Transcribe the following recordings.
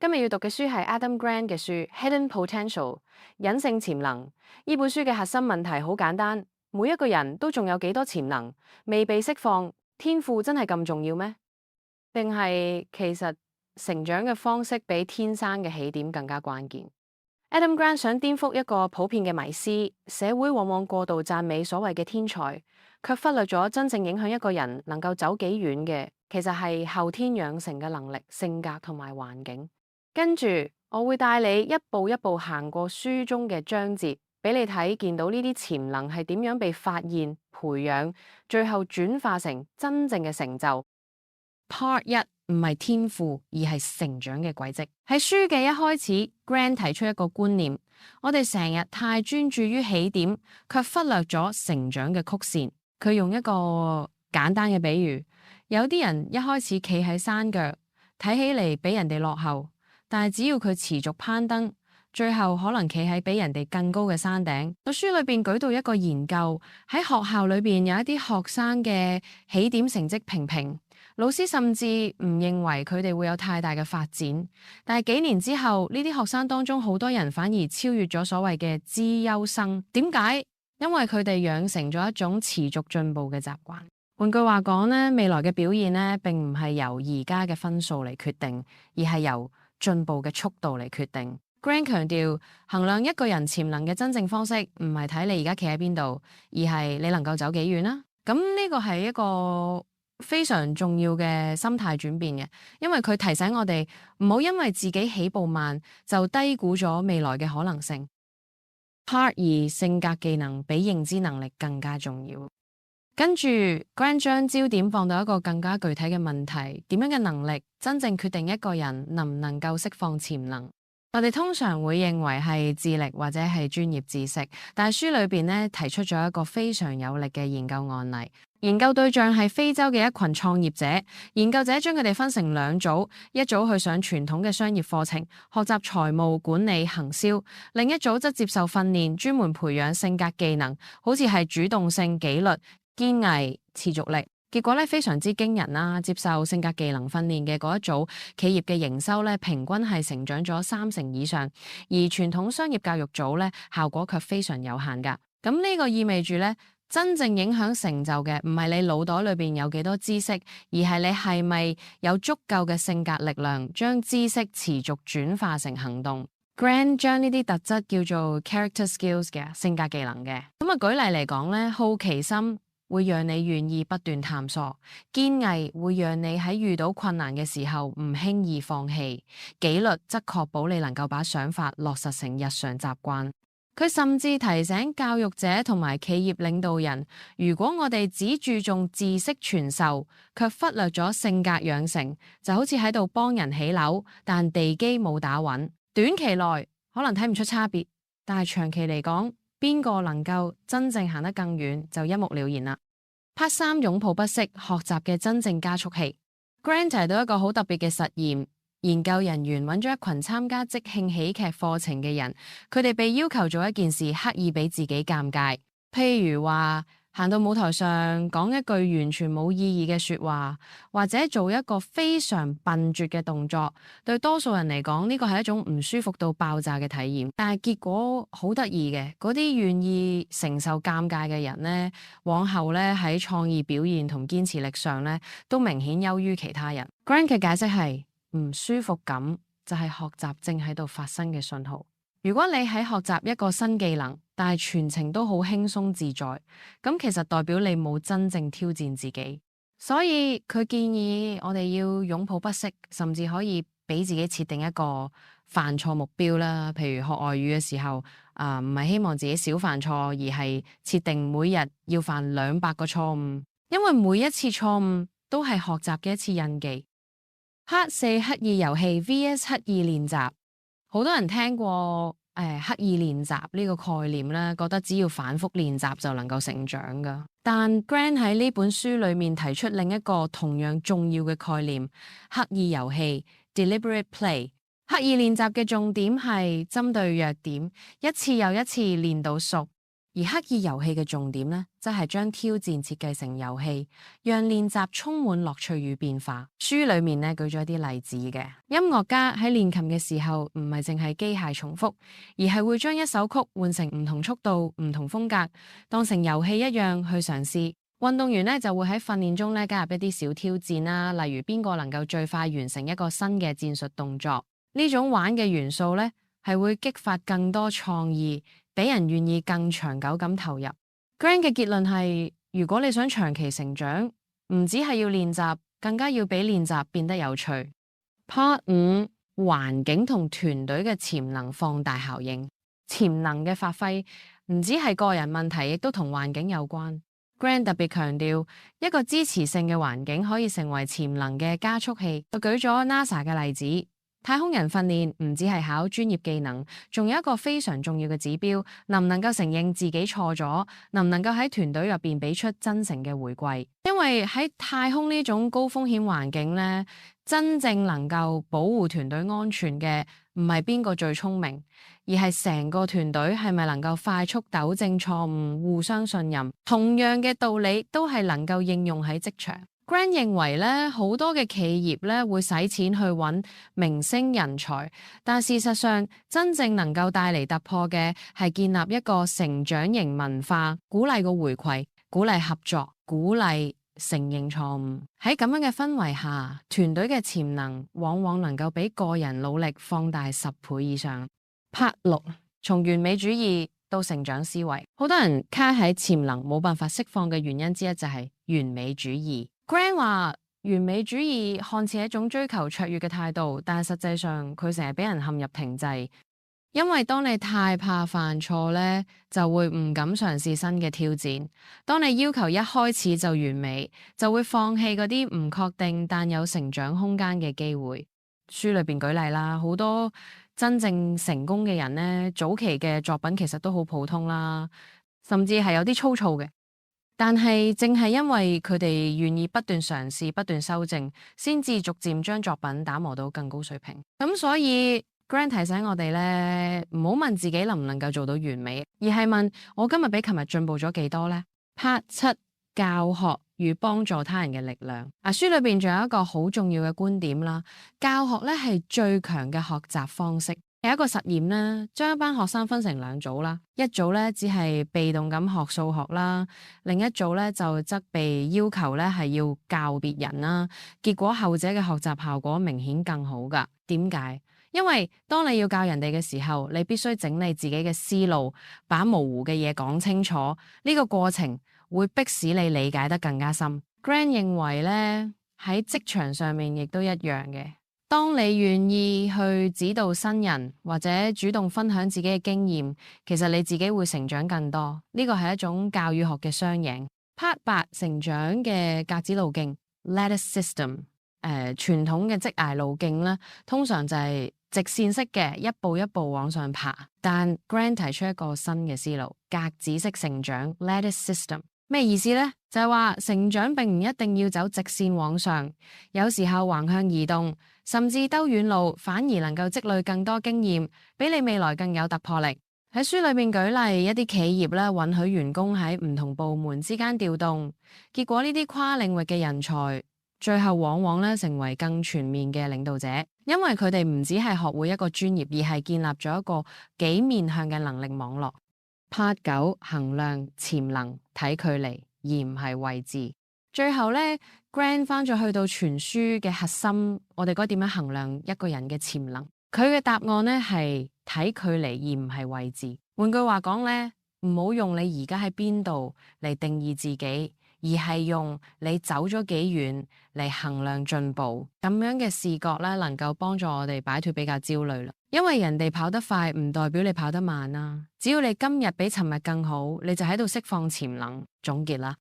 今日要讀嘅書係 Adam Grant 嘅書《Hidden Potential》隱性潛能。呢本書嘅核心問題好簡單，每一個人都仲有幾多潛能未被釋放？天賦真係咁重要咩？定係其實成長嘅方式比天生嘅起點更加關鍵？Adam Grant 想顛覆一個普遍嘅迷思，社會往往過度讚美所謂嘅天才，卻忽略咗真正影響一個人能夠走幾遠嘅，其實係後天養成嘅能力、性格同埋環境。跟住我會帶你一步一步行過書中嘅章節，俾你睇見到呢啲潛能係點樣被發現、培養，最後轉化成真正嘅成就。Part 一唔係天賦，而係成長嘅軌跡。喺書嘅一開始 Grant 提出一個觀念，我哋成日太專注於起點，卻忽略咗成長嘅曲線。佢用一個簡單嘅比喻，有啲人一開始企喺山腳，睇起嚟比人哋落後，但係只要佢持續攀登，最後可能企喺比人哋更高嘅山頂。書裏邊舉到一個研究，喺學校裏邊有一啲學生嘅起點成績平平，老師甚至唔認為佢哋會有太大嘅發展。但係幾年之後，呢啲學生當中好多人反而超越咗所謂嘅資優生。點解？因為佢哋養成咗一種持續進步嘅習慣。換句話講呢，未來嘅表現呢，並唔係由而家嘅分數嚟決定，而係由進步嘅速度嚟決定。Grant 強調，衡量一個人潛能嘅真正方式，唔係睇你而家企喺邊度，而係你能夠走幾遠啦。咁呢個係一個非常重要嘅心態轉變嘅，因為佢提醒我哋唔好因為自己起步慢就低估咗未來嘅可能性。Part 二，性格技能比認知能力更加重要。跟住 Grant 將焦點放到一個更加具體嘅問題，點樣嘅能力真正決定一個人能唔能夠釋放潛能？我哋通常會認為係智力或者係專業知識，但係書裏邊呢提出咗一個非常有力嘅研究案例。研究對象係非洲嘅一群創業者，研究者將佢哋分成兩組，一組去上傳統嘅商業課程，學習財務管理、行銷；另一組則接受訓練，專門培養性格技能，好似係主動性、紀律、堅毅、持續力。結果咧非常之驚人啦！接受性格技能訓練嘅嗰一組企業嘅營收咧，平均係成長咗30%以上，而傳統商業教育組咧效果卻非常有限㗎。咁呢個意味住咧，真正影響成就嘅唔係你腦袋裏邊有幾多知識，而係你係咪有足夠嘅性格力量，將知識持續轉化成行動。Grant 將呢啲特質叫做 character skills 嘅性格技能嘅。咁啊，舉例嚟講咧，好奇心會讓你願意不斷探索，堅毅會讓你喺遇到困難嘅時候唔輕易放棄，紀律則確保你能夠把想法落實成日常習慣。佢甚至提醒教育者同埋企業領導人，如果我哋只注重知識傳授，卻忽略咗性格養成，就好似喺度幫人起樓，但地基冇打穩。短期內可能睇唔出差別，但係長期嚟講，邊個能夠真正行得更遠就一目了然啦。Part 3，擁抱不適，學習嘅真正加速器。Grant 提到一個好特別嘅實驗，研究人員揾咗一群參加即興喜劇課程嘅人，佢哋被要求做一件事，刻意俾自己尷尬，譬如話行到舞台上講一句完全冇意義嘅說話，或者做一個非常笨拙嘅動作。對多數人嚟講，呢個係一種唔舒服到爆炸嘅體驗，但係結果好得意嘅，嗰啲願意承受尷尬嘅人呢，往後咧喺創意表現同堅持力上咧，都明顯優於其他人。Grant 嘅解釋係，唔舒服感就係學習正喺度發生嘅信號。如果你喺學習一個新技能，但係全程都好輕鬆自在，咁其實代表你冇真正挑戰自己。所以佢建議我哋要擁抱不適，甚至可以俾自己設定一個犯錯目標啦。譬如學外語嘅時候，唔係希望自己少犯錯，而係設定每日要犯200個錯誤，因為每一次錯誤都係學習嘅一次印記。Part 4，刻意遊戲 vs 刻意練習。好多人聽過刻意練習呢個概念啦，覺得只要反覆練習就能夠成長噶。但 Grant 喺呢本書裏面提出另一個同樣重要嘅概念，刻意遊戲 deliberate play。刻意練習嘅重點係針對弱點，一次又一次練到熟，而刻意遊戲嘅重點呢，則係將挑戰設計成遊戲，讓練習充滿樂趣與變化。書裏面呢舉咗一啲例子嘅，音樂家喺練琴嘅時候，唔係淨係機械重複，而係會將一首曲換成唔同速度、唔同風格，當成遊戲一樣去嘗試。運動員呢就會喺訓練中呢加入一啲小挑戰啦，例如邊個能夠最快完成一個新嘅戰術動作。呢種玩嘅元素呢，係會激發更多創意，俾人願意更長久咁投入。Grant 嘅結論係，如果你想長期成長，唔只係要練習，更加要俾練習變得有趣。Part 5，環境同團隊嘅潛能放大效應。潛能嘅發揮唔只係個人問題，亦都同環境有關。Grant 特別強調，一個支持性嘅環境可以成為潛能嘅加速器。佢舉咗 NASA 嘅例子。太空人訓練唔只係考專業技能，仲有一個非常重要嘅指標，能唔能夠承認自己錯咗，能唔能夠喺團隊入邊俾出真誠嘅回饋。因為喺太空呢種高風險環境呢，真正能夠保護團隊安全嘅唔係邊個最聰明，而係成個團隊係咪能夠快速糾正錯誤，互相信任。同樣嘅道理都係能夠應用喺職場。Grant 認為咧，好多嘅企業咧會使錢去揾明星人才，但事實上真正能夠帶嚟突破嘅係建立一個成長型文化，鼓勵個回饋，鼓勵合作，鼓勵承認錯誤。喺咁樣嘅氛圍下，團隊嘅潛能往往能夠比個人努力放大10倍以上。Part 6，從完美主義到成長思維。好多人卡喺潛能冇辦法釋放嘅原因之一就係完美主義。Grant 話完美主義看似係一種追求卓越嘅態度，但係實際上佢成日俾人陷入停滯，因為當你太怕犯錯呢，就會唔敢嘗試新嘅挑戰。當你要求一開始就完美，就會放棄嗰啲唔確定但有成長空間嘅機會。書裏邊舉例啦，好多真正成功嘅人呢，早期嘅作品其實都好普通啦，甚至係有啲粗糙嘅。但係正係因為佢哋願意不斷嘗試、不斷修正，先至逐漸將作品打磨到更高水平。咁所以 Grant 提醒我哋咧，唔好問自己能唔能夠做到完美，而係問我今日比琴日進步咗幾多呢？ Part 7，教學與幫助他人嘅力量。書裏邊仲有一個好重要嘅觀點啦，教學咧係最強嘅學習方式。有一個實驗呢，將一班學生分成2組啦，一組咧只係被動咁學數學啦，另一組咧就則被要求咧係要教別人啦。結果後者嘅學習效果明顯更好噶。點解？因為當你要教人哋嘅時候，你必須整理自己嘅思路，把模糊嘅嘢講清楚。呢個過程會迫使你理解得更加深。Grant 認為咧，喺職場上面亦都一樣嘅。當你願意去指導新人或者主動分享自己嘅經驗，其實你自己會成長更多。呢個係一種教與學嘅雙贏。Part 8，成長嘅格子路徑 Ladder System。傳統嘅職涯路徑咧，通常就係直線式嘅，一步一步往上爬。但 Grant 提出一個新嘅思路，格子式成長 Ladder System。咩意思呢？就係話成長並唔一定要走直線往上，有時候橫向移動，甚至兜遠路，反而能夠積累更多經驗，比你未來更有突破力。喺書裏面舉例，一啲企業咧允許員工喺唔同部門之間調動，結果呢啲跨領域嘅人才，最後往往咧成為更全面嘅領導者，因為佢哋唔只係學會一個專業，而係建立咗一個幾面向嘅能力網絡。Part 9，衡量潛能睇距離而唔係位置。最後咧 Grant 翻咗去到全書嘅核心，我哋該點樣衡量一個人嘅潛能？佢嘅答案咧係睇距離而唔係位置。換句話講咧，唔好用你而家喺邊度嚟定義自己，而係用你走咗幾遠嚟衡量進步。咁樣嘅視覺咧，能夠幫助我哋擺脫比較焦慮啦。因為人哋跑得快唔代表你跑得慢啦，只要你今日比尋日更好，你就喺度釋放潛能。總結啦，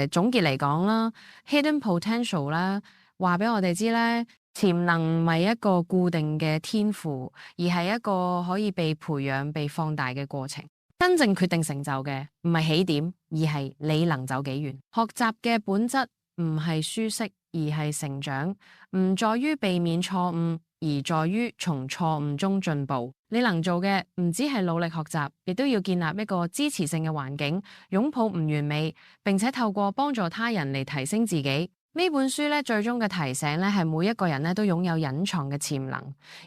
總結嚟講啦 ，hidden potential 啦，話俾我哋知咧，潛能唔係一個固定嘅天賦，而係一個可以被培養、被放大嘅過程。真正決定成就嘅唔係起點，而係你能走幾遠。學習嘅本質唔係舒適，而係成長；唔在於避免錯誤，而在於從錯誤中進步。你能做嘅唔止係努力學習，亦都要建立一個支持性嘅環境，擁抱唔完美，並且透過幫助他人嚟提升自己。呢本書咧，最終嘅提醒咧，係每一個人咧都擁有隱藏嘅潛能，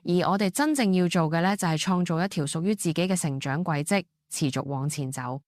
而我哋真正要做嘅咧，就係創造一條屬於自己嘅成長軌跡，持續往前走。